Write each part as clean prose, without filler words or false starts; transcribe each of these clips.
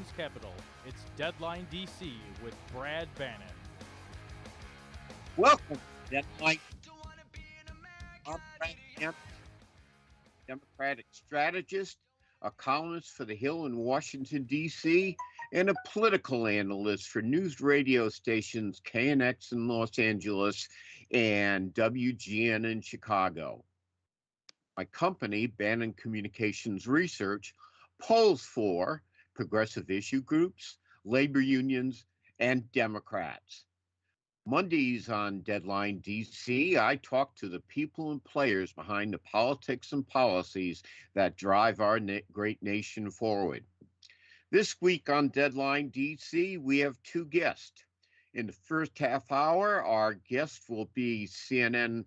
nation's capital, it's Deadline DC with Brad Bannon. Welcome to Deadline. I'm Brad Bannon, Democratic strategist, a columnist for The Hill in Washington, D.C., and a political analyst for news radio stations KNX in Los Angeles and WGN in Chicago. My company, Bannon Communications Research, polls for progressive issue groups, labor unions, and Democrats. Mondays on Deadline DC, I talk to the people and players behind the politics and policies that drive our great nation forward. This week on Deadline DC, we have two guests. In the first half hour, our guest will be CNN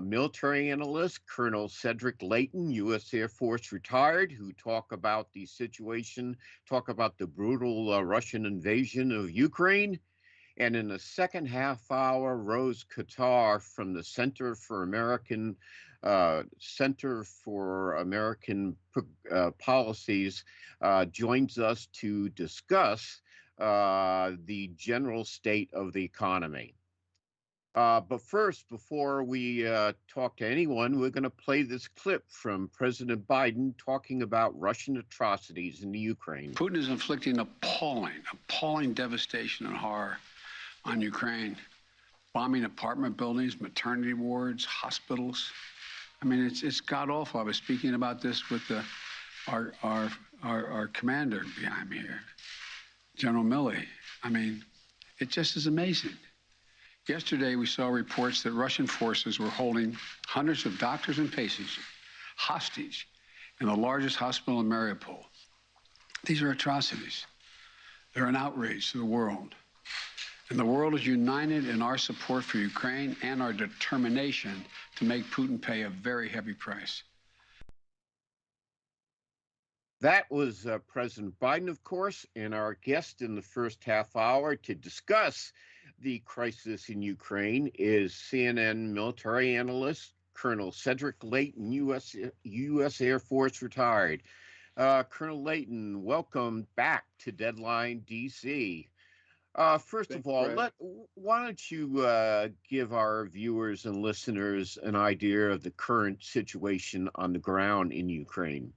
military analyst Colonel Cedric Leighton, U.S. Air Force retired, who talk about the situation, talk about the brutal Russian invasion of Ukraine. And in the second half hour, Rose Qatar from the Center for American Policies joins us to discuss the general state of the economy. But first, before we talk to anyone, we're going to play this clip from President Biden talking about Russian atrocities in the Ukraine. Putin is inflicting appalling devastation and horror on Ukraine, bombing apartment buildings, maternity wards, hospitals. I mean, it's god awful. I was speaking about this with our commander behind me here, General Milley. I mean, it just is amazing. Yesterday, we saw reports that Russian forces were holding hundreds of doctors and patients hostage in the largest hospital in Mariupol. These are atrocities. They're an outrage to the world. And the world is united in our support for Ukraine and our determination to make Putin pay a very heavy price. That was President Biden, of course, and our guest in the first half hour to discuss the crisis in Ukraine is CNN military analyst Colonel Cedric Leighton, U.S. Air Force retired. Colonel Leighton, welcome back to Deadline DC. First of all, why don't you give our viewers and listeners an idea of the current situation on the ground in Ukraine?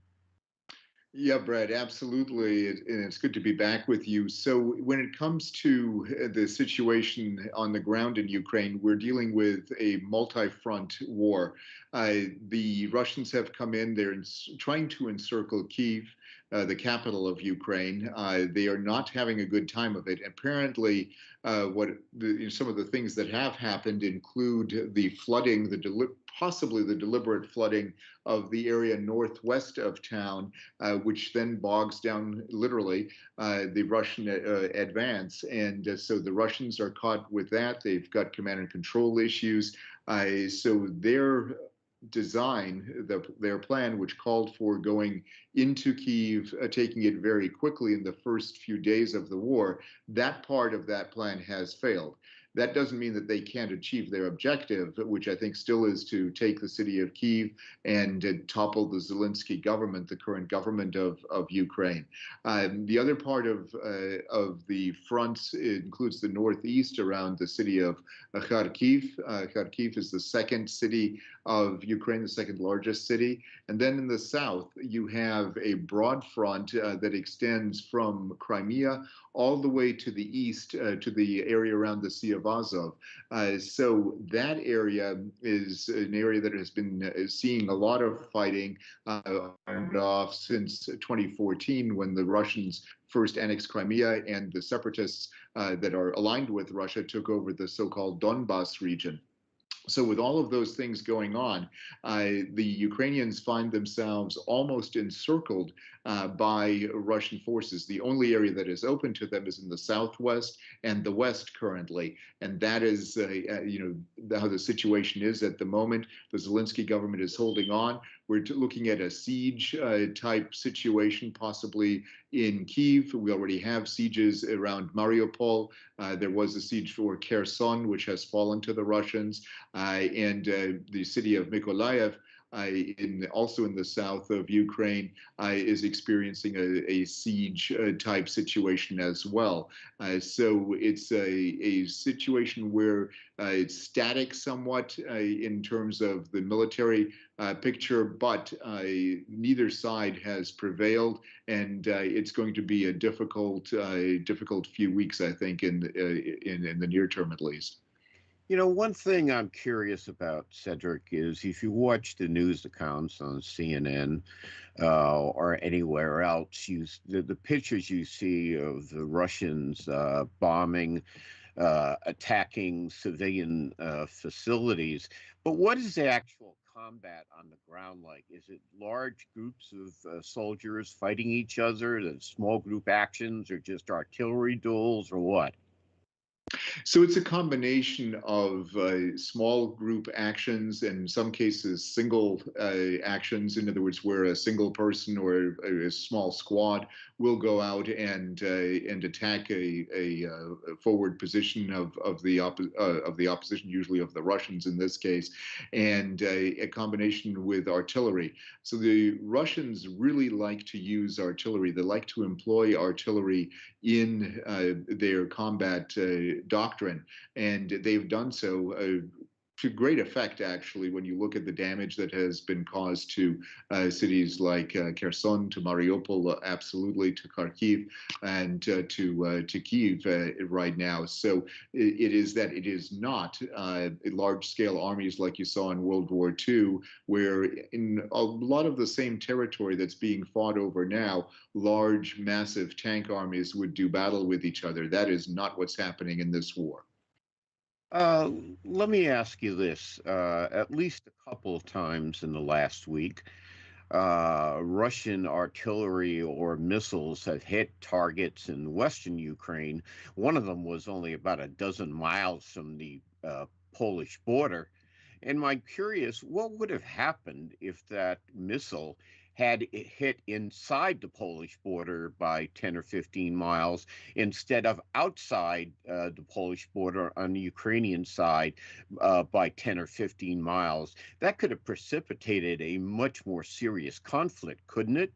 Yeah, Brad, absolutely. And it's good to be back with you. So when it comes to the situation on the ground in Ukraine, we're dealing with a multi-front war. The Russians have come in, they're trying to encircle Kyiv, the capital of Ukraine. They are not having a good time of it. Apparently, some of the things that have happened include the flooding, possibly the deliberate flooding of the area northwest of town, which then bogs down literally the Russian advance. And so the Russians are caught with that. They've got command and control issues. So their design, their plan, which called for going into Kyiv, taking it very quickly in the first few days of the war, that part of that plan has failed. That doesn't mean that they can't achieve their objective, which I think still is to take the city of Kyiv and topple the Zelensky government, the current government of Ukraine. The other part of the front includes the northeast around the city of Kharkiv. Kharkiv is the second city of Ukraine, the second largest city. And then in the south, you have a broad front that extends from Crimea all the way to the east, to the area around the Sea of Azov. So that area is an area that has been seeing a lot of fighting on and off since 2014, when the Russians first annexed Crimea and the separatists that are aligned with Russia took over the so-called Donbas region. So with all of those things going on, the Ukrainians find themselves almost encircled by Russian forces. The only area that is open to them is in the southwest and the west currently. And that is, how the situation is at the moment. The Zelensky government is holding on. We're looking at a siege type situation, possibly in Kyiv. We already have sieges around Mariupol. There was a siege for Kherson, which has fallen to the Russians. And the city of Mykolaiv also in the south of Ukraine, is experiencing a siege type situation as well. So it's a situation where it's static somewhat in terms of the military picture, but neither side has prevailed, and it's going to be a difficult few weeks, I think, in the near term at least. You know, one thing I'm curious about, Cedric, is if you watch the news accounts on CNN or anywhere else, the pictures you see of the Russians bombing, attacking civilian facilities. But what is the actual combat on the ground like? Is it large groups of soldiers fighting each other, the small group actions, or just artillery duels, or what? So it's a combination of small group actions, and in some cases single actions. In other words, where a single person or a small squad will go out and attack a forward position of the opposition, usually of the Russians in this case, and a combination with artillery. So the Russians really like to use artillery. They like to employ artillery in their combat doctrine, and they've done so to great effect, actually, when you look at the damage that has been caused to cities like Kherson, to Mariupol, absolutely, to Kharkiv, and to Kyiv right now. So it is not large-scale armies like you saw in World War II, where in a lot of the same territory that's being fought over now, large, massive tank armies would do battle with each other. That is not what's happening in this war. Uh, Let me ask you this. At least a couple of times in the last week, Russian artillery or missiles have hit targets in western Ukraine. One of them was only about a dozen miles from the Polish border. And I'm curious, what would have happened if that missile had hit inside the Polish border by 10 or 15 miles instead of outside the Polish border on the Ukrainian side by 10 or 15 miles? That could have precipitated a much more serious conflict, couldn't it?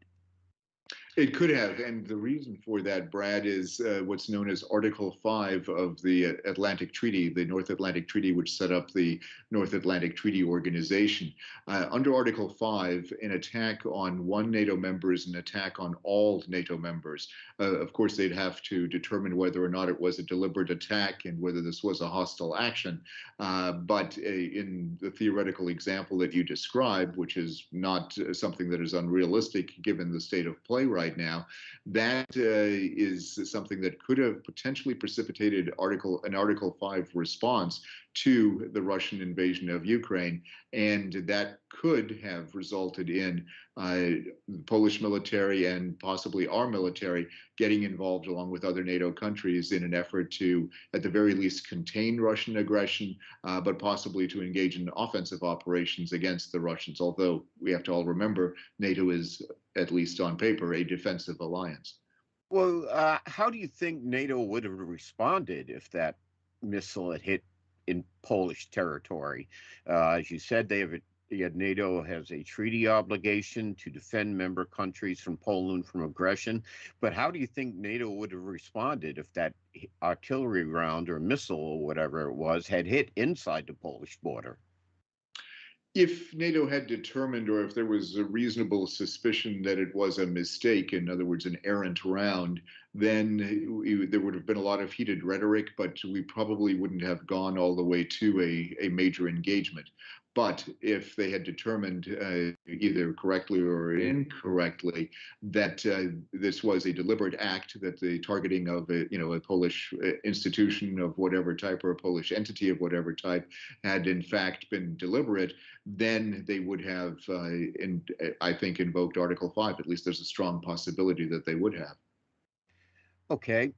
It could have, and the reason for that, Brad, is what's known as Article 5 of the Atlantic Treaty, the North Atlantic Treaty, which set up the North Atlantic Treaty Organization. Under Article 5, an attack on one NATO member is an attack on all NATO members. Of course, they'd have to determine whether or not it was a deliberate attack and whether this was a hostile action. But in the theoretical example that you described, which is not something that is unrealistic given the state of play right now, that is something that could have potentially precipitated an Article 5 response to the Russian invasion of Ukraine, and that could have resulted in the Polish military and possibly our military getting involved along with other NATO countries in an effort to, at the very least, contain Russian aggression, but possibly to engage in offensive operations against the Russians, although we have to all remember NATO is, at least on paper, a defensive alliance. Well, how do you think NATO would have responded if that missile had hit in Polish territory? As you said, NATO has a treaty obligation to defend member countries from Poland from aggression. But how do you think NATO would have responded if that artillery round or missile or whatever it was had hit inside the Polish border? If NATO had determined, or if there was a reasonable suspicion that it was a mistake, in other words, an errant round, then there would have been a lot of heated rhetoric, but we probably wouldn't have gone all the way to a major engagement. But if they had determined either correctly or incorrectly that this was a deliberate act, that the targeting of a Polish institution of whatever type or a Polish entity of whatever type had in fact been deliberate, then they would have, I think, invoked Article 5. At least there's a strong possibility that they would have. Okay.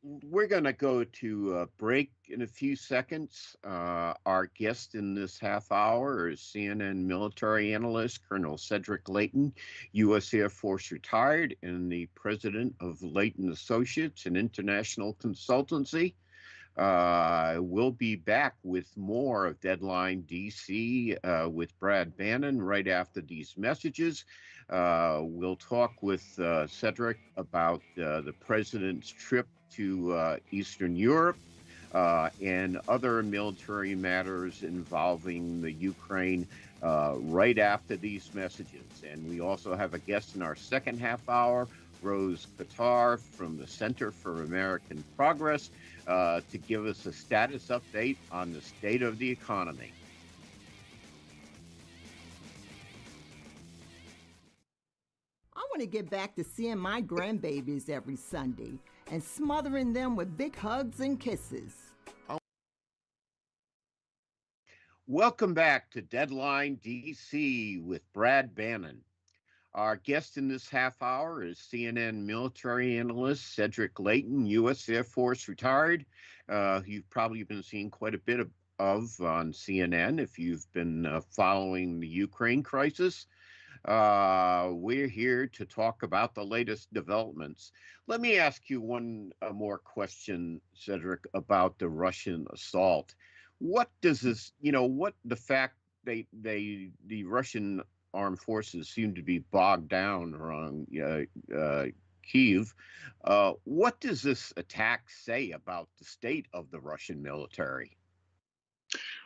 We're going to go to a break in a few seconds. Our guest in this half hour is CNN military analyst Colonel Cedric Leighton, U.S. Air Force retired and the president of Leighton Associates, an international consultancy. We'll be back with more of Deadline DC with Brad Bannon right after these messages. We'll talk with Cedric about the president's trip to Eastern Europe and other military matters involving the Ukraine right after these messages. And we also have a guest in our second half hour, Rose Qatar from the Center for American Progress, to give us a status update on the state of the economy. I want to get back to seeing my grandbabies every Sunday and smothering them with big hugs and kisses. Welcome back to Deadline DC with Brad Bannon. Our guest in this half hour is CNN military analyst Cedric Leighton, U.S. Air Force retired. You've probably been seeing quite a bit of on CNN if you've been following the Ukraine crisis. We're here to talk about the latest developments. Let me ask you one more question, Cedric, about the Russian assault. What does this, what the fact the Russian armed forces seem to be bogged down around Kyiv. What does this attack say about the state of the Russian military?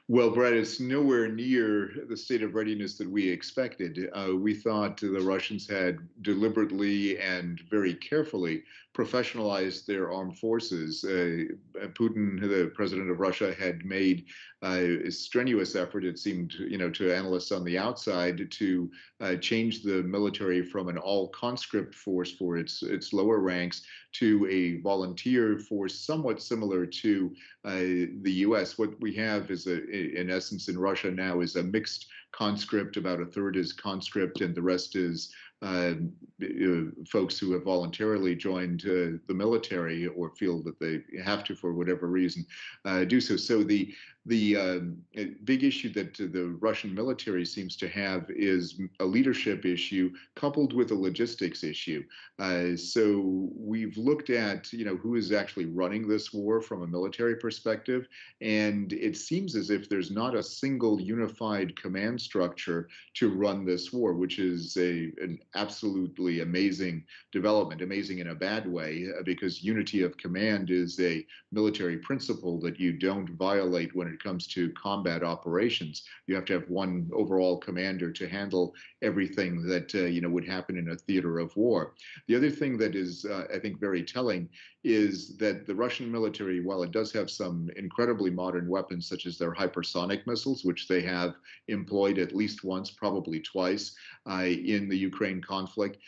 Well, Brad, it's nowhere near the state of readiness that we expected. We thought the Russians had deliberately and very carefully professionalized their armed forces. Putin, the president of Russia, had made a strenuous effort, it seemed, to analysts on the outside, to change the military from an all-conscript force for its lower ranks to a volunteer force somewhat similar to the U.S. What we have is, in essence, in Russia now is a mixed conscript. About a third is conscript, and the rest is folks who have voluntarily joined the military or feel that they have to, for whatever reason, do so. So the big issue that the Russian military seems to have is a leadership issue coupled with a logistics issue. So we've looked at, who is actually running this war from a military perspective, and it seems as if there's not a single unified command structure to run this war, which is an absolutely amazing development, amazing in a bad way, because unity of command is a military principle that you don't violate when it comes to combat operations. You have to have one overall commander to handle everything that would happen in a theater of war. The other thing that is, I think, very telling is that the Russian military, while it does have some incredibly modern weapons, such as their hypersonic missiles, which they have employed at least once, probably twice, in the Ukraine conflict,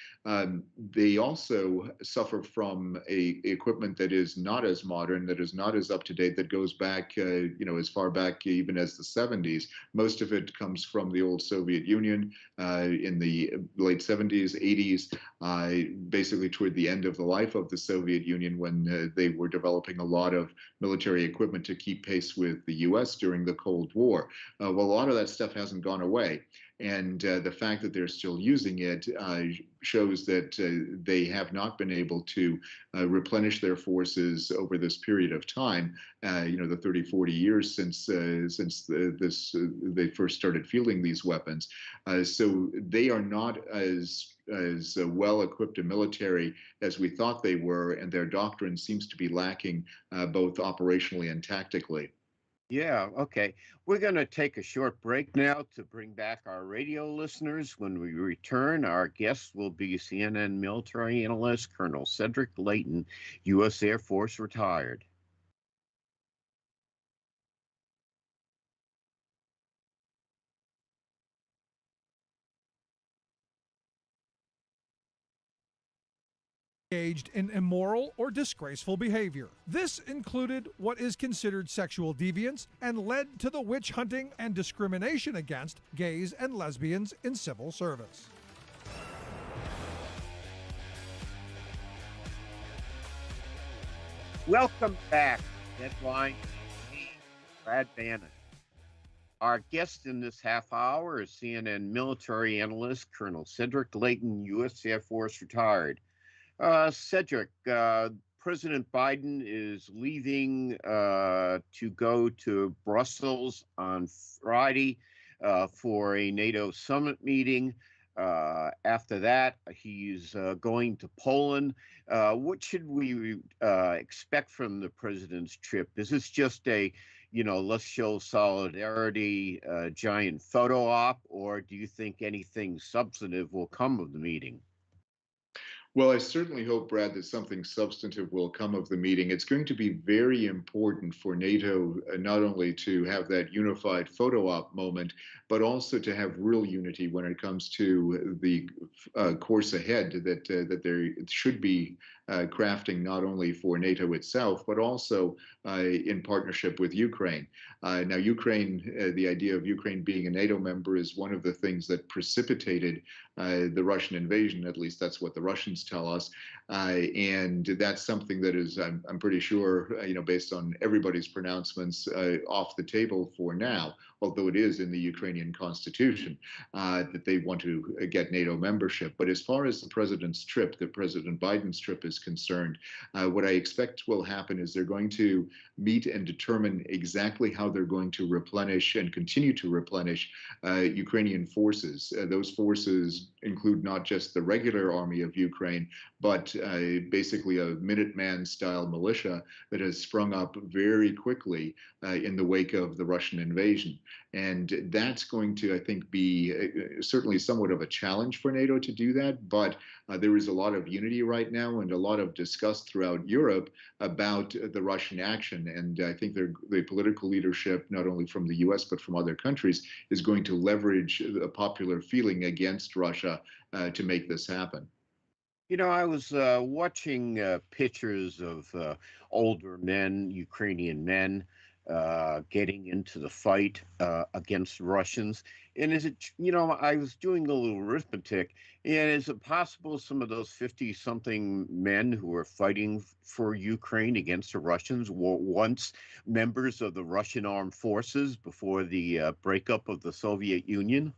they also suffer from equipment that is not as modern, that is not as up to date, that goes back, as far back even as the 70s. Most of it comes from the old Soviet Union in the late 70s, 80s, basically toward the end of the life of the Soviet Union, when they were developing a lot of military equipment to keep pace with the U.S. during the Cold War. Well, a lot of that stuff hasn't gone away. And the fact that they're still using it shows that they have not been able to replenish their forces over this period of time, the 30, 40 years since they first started fielding these weapons. So they are not as well-equipped a military as we thought they were, and their doctrine seems to be lacking both operationally and tactically. Yeah, okay. We're going to take a short break now to bring back our radio listeners. When we return, our guest will be CNN military analyst Colonel Cedric Leighton, U.S. Air Force retired. Engaged in immoral or disgraceful behavior. This included what is considered sexual deviance and led to the witch hunting and discrimination against gays and lesbians in civil service. Welcome back, Deadline DC, Brad Bannon. Our guest in this half hour is CNN military analyst Colonel Cedric Leighton, U.S. Air Force retired. Cedric, President Biden is leaving to go to Brussels on Friday for a NATO summit meeting. After that, he's going to Poland. What should we expect from the president's trip? Is this just a, let's show solidarity, giant photo op, or do you think anything substantive will come of the meeting? Well, I certainly hope, Brad, that something substantive will come of the meeting. It's going to be very important for NATO not only to have that unified photo op moment, but also to have real unity when it comes to the course ahead that there should be crafting not only for NATO itself, but also in partnership with Ukraine. Now, Ukraine, the idea of Ukraine being a NATO member is one of the things that precipitated the Russian invasion. At least that's what the Russians tell us. And that's something that is, I'm pretty sure, based on everybody's pronouncements, off the table for now, although it is in the Ukrainian constitution that they want to get NATO membership. But as far as the president's trip, the President Biden's trip is concerned, what I expect will happen is they're going to meet and determine exactly how they're going to replenish and continue to replenish Ukrainian forces. Those forces include not just the regular army of Ukraine, but basically a Minuteman-style militia that has sprung up very quickly in the wake of the Russian invasion. And that's going to, I think, be certainly somewhat of a challenge for NATO to do that. But there is a lot of unity right now and a lot of discuss throughout Europe about the Russian action. And I think the political leadership, not only from the US, but from other countries, is going to leverage a popular feeling against Russia to make this happen. I was watching pictures of older men, Ukrainian men, getting into the fight against Russians. And is it, I was doing a little arithmetic, and is it possible some of those 50-something men who were fighting for Ukraine against the Russians were once members of the Russian armed forces before the breakup of the Soviet Union?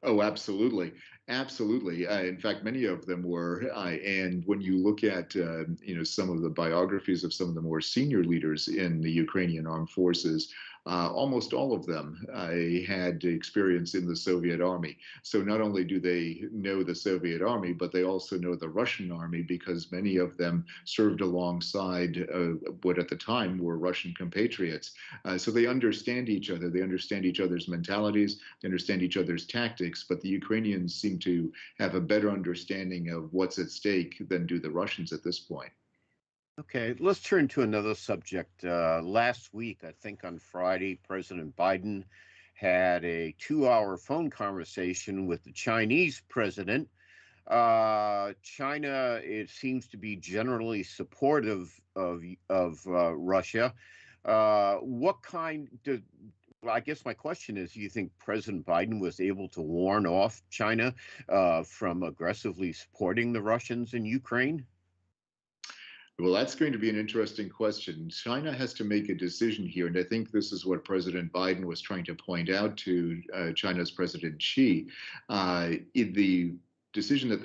Oh, absolutely. Absolutely. In fact, many of them were. And when you look at, some of the biographies of some of the more senior leaders in the Ukrainian armed forces, almost all of them had experience in the Soviet army. So not only do they know the Soviet army, but they also know the Russian army because many of them served alongside what at the time were Russian compatriots. So they understand each other. They understand each other's mentalities. They understand each other's tactics. But the Ukrainians seem to have a better understanding of what's at stake than do the Russians at this point. Okay, let's turn to another subject. Last week, I think on Friday, President Biden had a 2-hour phone conversation with the Chinese president. China, it seems to be generally supportive of Russia. I guess my question is, do you think President Biden was able to warn off China from aggressively supporting the Russians in Ukraine? Well, that's going to be an interesting question. China has to make a decision here, and I think this is what President Biden was trying to point out to China's President Xi. The decision that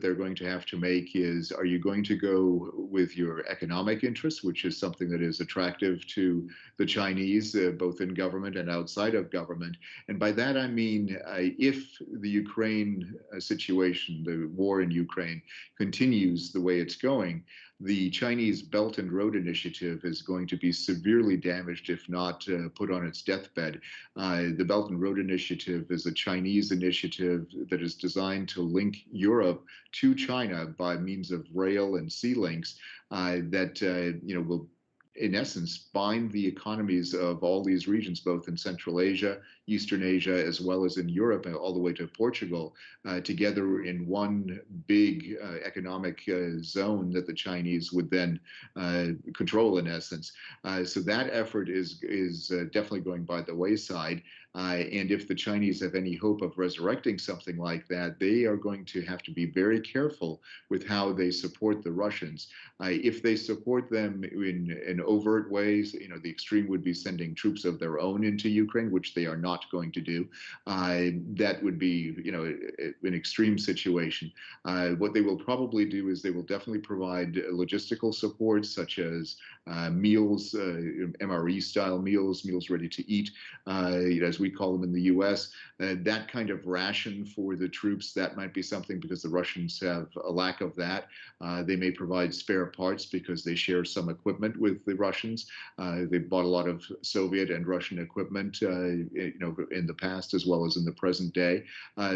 they're going to have to make is: are you going to go with your economic interests, which is something that is attractive to the Chinese, both in government and outside of government? And by that I mean, if the Ukraine situation, the war in Ukraine, continues the way it's going, the Chinese Belt and Road Initiative is going to be severely damaged, if not put on its deathbed. The Belt and Road Initiative is a Chinese initiative that is designed to link Europe to China by means of rail and sea links that will, in essence, bind the economies of all these regions, both in Central Asia, Eastern Asia, as well as in Europe, all the way to Portugal, together in one big economic zone that the Chinese would then control, in essence. So that effort is definitely going by the wayside. And if the Chinese have any hope of resurrecting something like that, they are going to have to be very careful with how they support the Russians. If they support them in overt ways, the extreme would be sending troops of their own into Ukraine, which they are not not going to do. That would be, an extreme situation. What they will probably do is they will definitely provide logistical support, such as meals, MRE-style meals, meals ready to eat, as we call them in the U.S. That kind of ration for the troops, that might be something, because the Russians have a lack of that. They may provide spare parts because they share some equipment with the Russians. They bought a lot of Soviet and Russian equipment, in the past as well as in the present day.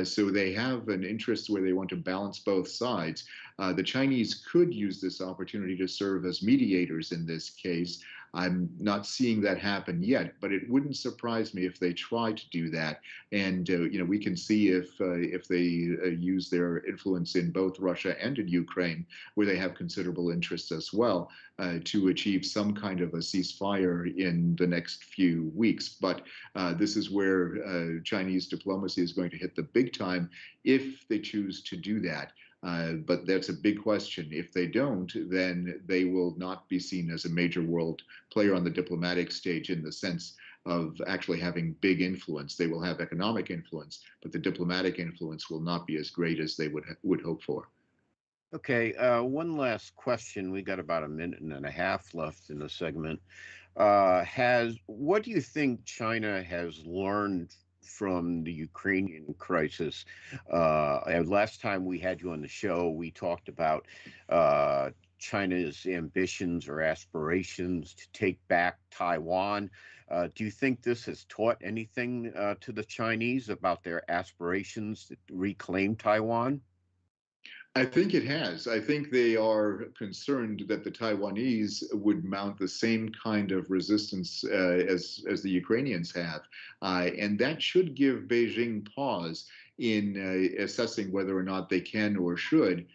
So they have an interest where they want to balance both sides. The Chinese could use this opportunity to serve as mediators in this case. I'm not seeing that happen yet, but it wouldn't surprise me if they try to do that. And we can see if they use their influence in both Russia and in Ukraine, where they have considerable interests as well, to achieve some kind of a ceasefire in the next few weeks. But this is where Chinese diplomacy is going to hit the big time if they choose to do that. But that's a big question. If they don't, then they will not be seen as a major world player on the diplomatic stage in the sense of actually having big influence. They will have economic influence, but the diplomatic influence will not be as great as they would hope for. Okay, one last question. We got about a minute and a half left in the segment. What do you think China has learned from the Ukrainian crisis? Last time we had you on the show, we talked about China's ambitions or aspirations to take back Taiwan. Do you think this has taught anything to the Chinese about their aspirations to reclaim Taiwan? I think it has. I think they are concerned that the Taiwanese would mount the same kind of resistance as the Ukrainians have. And that should give Beijing pause in assessing whether or not they can or should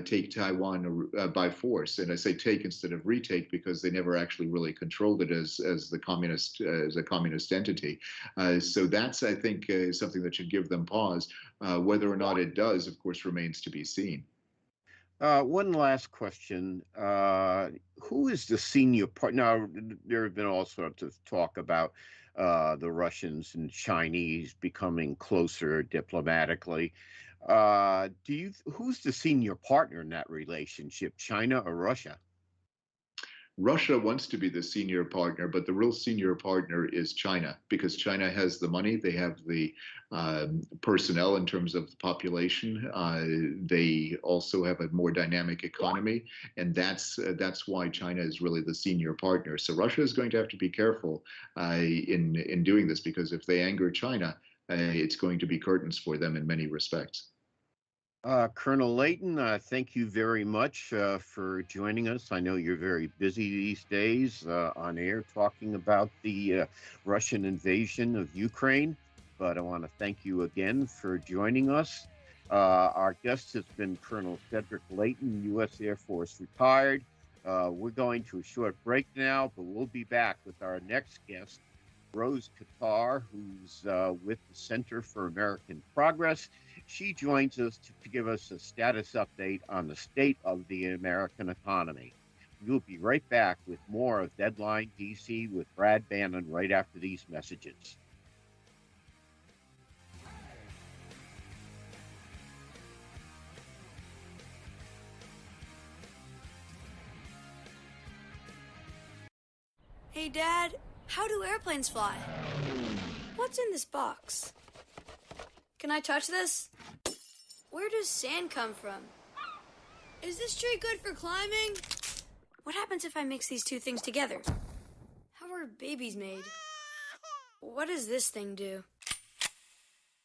take Taiwan by force. And I say take instead of retake because they never actually really controlled it as a communist entity. So that's, I think, something that should give them pause. Whether or not it does, of course, remains to be seen. One last question. Who is the senior partner? Now, there have been all sorts of talk about the Russians and Chinese becoming closer diplomatically. Who's the senior partner in that relationship, China or Russia? Russia wants to be the senior partner, but the real senior partner is China, because China has the money. They have the personnel in terms of the population. They also have a more dynamic economy, and that's why China is really the senior partner. So Russia is going to have to be careful in doing this, because if they anger China, it's going to be curtains for them in many respects. Colonel Leighton, thank you very much for joining us. I know you're very busy these days on air talking about the Russian invasion of Ukraine, but I want to thank you again for joining us. Our guest has been Colonel Cedric Leighton, U.S. Air Force retired. We're going to a short break now, but we'll be back with our next guest, Rose Qatar, who's with the Center for American Progress. She joins us to give us a status update on the state of the American economy. We'll be right back with more of Deadline DC with Brad Bannon right after these messages. Hey, Dad, how do airplanes fly? What's in this box? Can I touch this? Where does sand come from? Is this tree good for climbing? What happens if I mix these two things together? How are babies made? What does this thing do?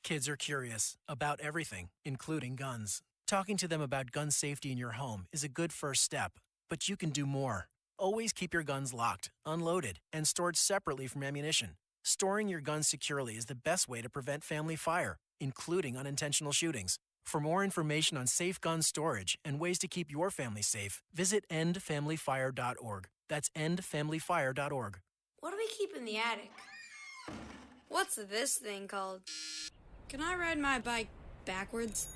Kids are curious about everything, including guns. Talking to them about gun safety in your home is a good first step, but you can do more. Always keep your guns locked, unloaded, and stored separately from ammunition. Storing your guns securely is the best way to prevent family fire, including unintentional shootings. For more information on safe gun storage and ways to keep your family safe, visit endfamilyfire.org. That's endfamilyfire.org. What do we keep in the attic? What's this thing called? Can I ride my bike backwards?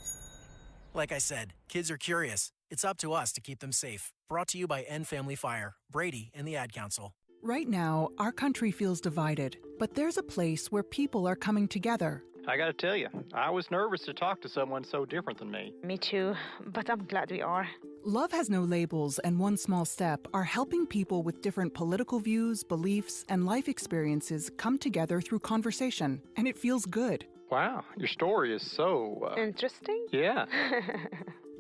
Like I said, kids are curious. It's up to us to keep them safe. Brought to you by End Family Fire, Brady, and the Ad Council. Right now, our country feels divided, but there's a place where people are coming together. I gotta tell you, I was nervous to talk to someone so different than me. Me too, but I'm glad we are. Love Has No Labels and One Small Step are helping people with different political views, beliefs, and life experiences come together through conversation, and it feels good. Wow, your story is so... Interesting? Yeah.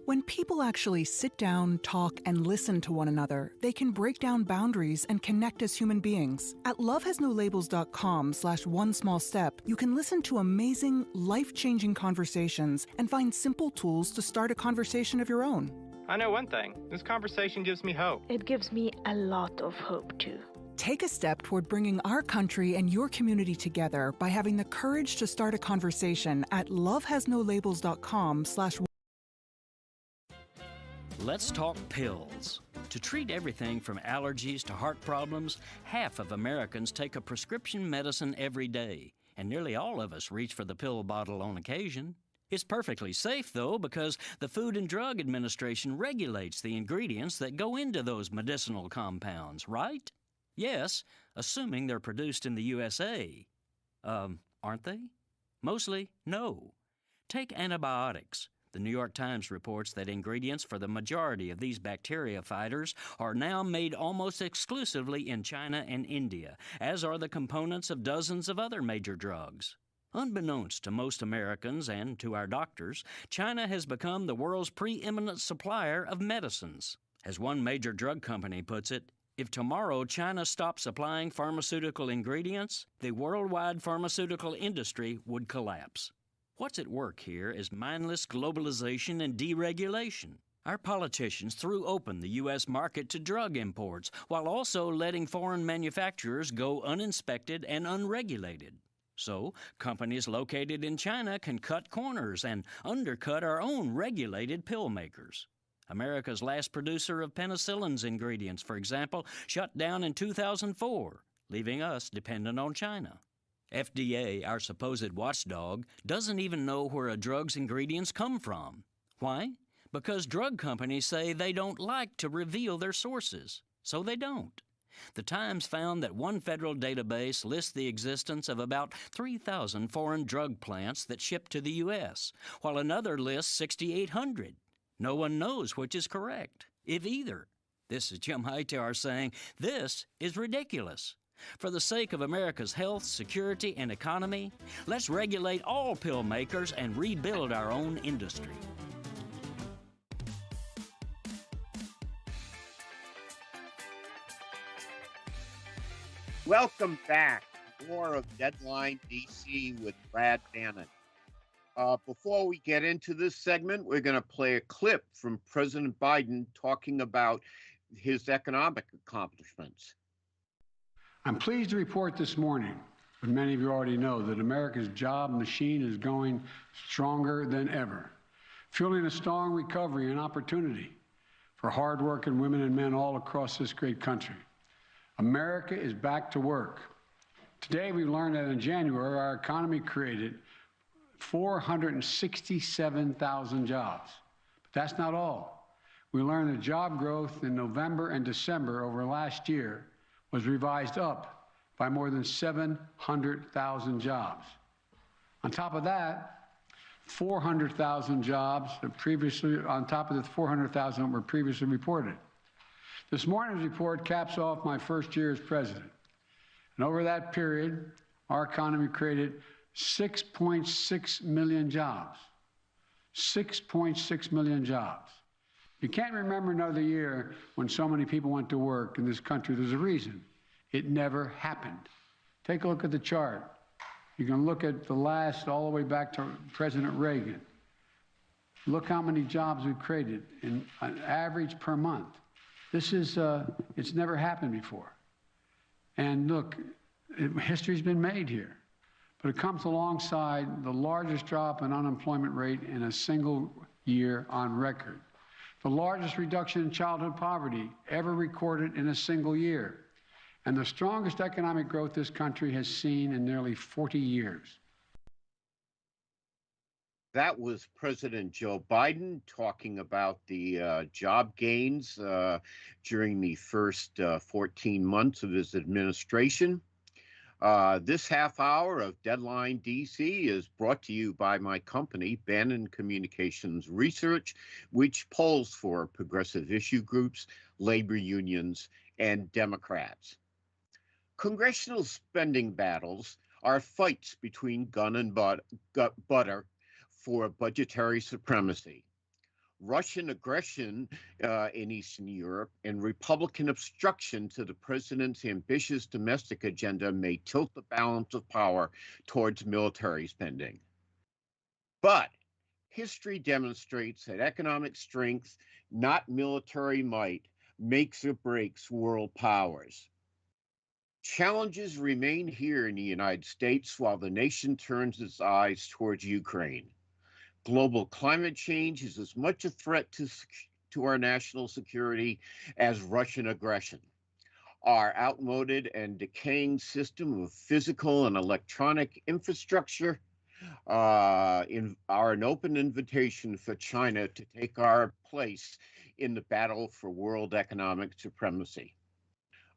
When people actually sit down, talk, and listen to one another, they can break down boundaries and connect as human beings. At lovehasnolabels.com/onesmallstep, you can listen to amazing, life-changing conversations and find simple tools to start a conversation of your own. I know one thing. This conversation gives me hope. It gives me a lot of hope, too. Take a step toward bringing our country and your community together by having the courage to start a conversation at lovehasnolabels.com/. Let's talk pills. To treat everything from allergies to heart problems, half of Americans take a prescription medicine every day, and nearly all of us reach for the pill bottle on occasion. It's perfectly safe, though, because the Food and Drug Administration regulates the ingredients that go into those medicinal compounds, right? Yes, assuming they're produced in the USA. Aren't they? Mostly, no. Take antibiotics. The New York Times reports that ingredients for the majority of these bacteria fighters are now made almost exclusively in China and India, as are the components of dozens of other major drugs. Unbeknownst to most Americans and to our doctors, China has become the world's preeminent supplier of medicines. As one major drug company puts it, if tomorrow China stopped supplying pharmaceutical ingredients, the worldwide pharmaceutical industry would collapse. What's at work here is mindless globalization and deregulation. Our politicians threw open the U.S. market to drug imports while also letting foreign manufacturers go uninspected and unregulated. So, companies located in China can cut corners and undercut our own regulated pill makers. America's last producer of penicillin's ingredients, for example, shut down in 2004, leaving us dependent on China. FDA, our supposed watchdog, doesn't even know where a drug's ingredients come from. Why? Because drug companies say they don't like to reveal their sources. So they don't. The Times found that one federal database lists the existence of about 3,000 foreign drug plants that ship to the U.S., while another lists 6,800. No one knows which is correct, if either. This is Jim Hightower saying, this is ridiculous. For the sake of America's health, security, and economy, let's regulate all pill makers and rebuild our own industry. Welcome back. More of Deadline DC with Brad Bannon. Before we get into this segment, we're going to play a clip from President Biden talking about his economic accomplishments. I'm pleased to report this morning, but many of you already know, that America's job machine is going stronger than ever, fueling a strong recovery and opportunity for hardworking women and men all across this great country. America is back to work. Today, we learned that in January, our economy created 467,000 jobs. But that's not all. We learned that job growth in November and December over last year was revised up by more than 700,000 jobs. On top of that, 400,000 jobs on top of the 400,000 that were previously reported. This morning's report caps off my first year as president. And over that period, our economy created 6.6 million jobs. 6.6 million jobs. You can't remember another year when so many people went to work in this country. There's a reason. It never happened. Take a look at the chart. You can look at the last, all the way back to President Reagan. Look how many jobs we've created in an average per month. This is, it's never happened before. And look, history's been made here. But it comes alongside the largest drop in unemployment rate in a single year on record. The largest reduction in childhood poverty ever recorded in a single year. And the strongest economic growth this country has seen in nearly 40 years. That was President Joe Biden talking about the job gains during the first 14 months of his administration. This half hour of Deadline DC is brought to you by my company, Bannon Communications Research, which polls for progressive issue groups, labor unions, and Democrats. Congressional spending battles are fights between gun and butter for budgetary supremacy. Russian aggression in Eastern Europe and Republican obstruction to the president's ambitious domestic agenda may tilt the balance of power towards military spending. But history demonstrates that economic strength, not military might, makes or breaks world powers. Challenges remain here in the United States while the nation turns its eyes towards Ukraine. Global climate change is as much a threat to our national security as Russian aggression. Our outmoded and decaying system of physical and electronic infrastructure are an open invitation for China to take our place in the battle for world economic supremacy.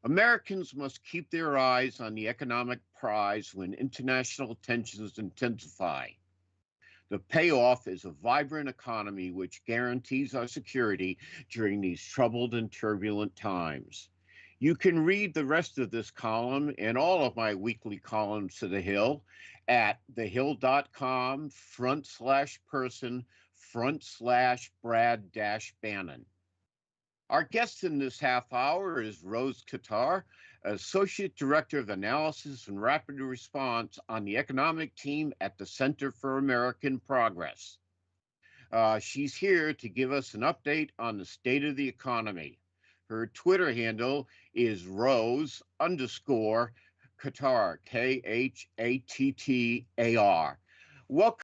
Americans must keep their eyes on the economic prize when international tensions intensify. The payoff is a vibrant economy which guarantees our security during these troubled and turbulent times. You can read the rest of this column and all of my weekly columns to The Hill at thehill.com/person/Brad-Bannon. Our guest in this half hour is Rose Qatar, Associate Director of Analysis and Rapid Response on the economic team at the Center for American Progress. She's here to give us an update on the state of the economy. Her Twitter handle is Rose_Qatar, Khattar. Welcome.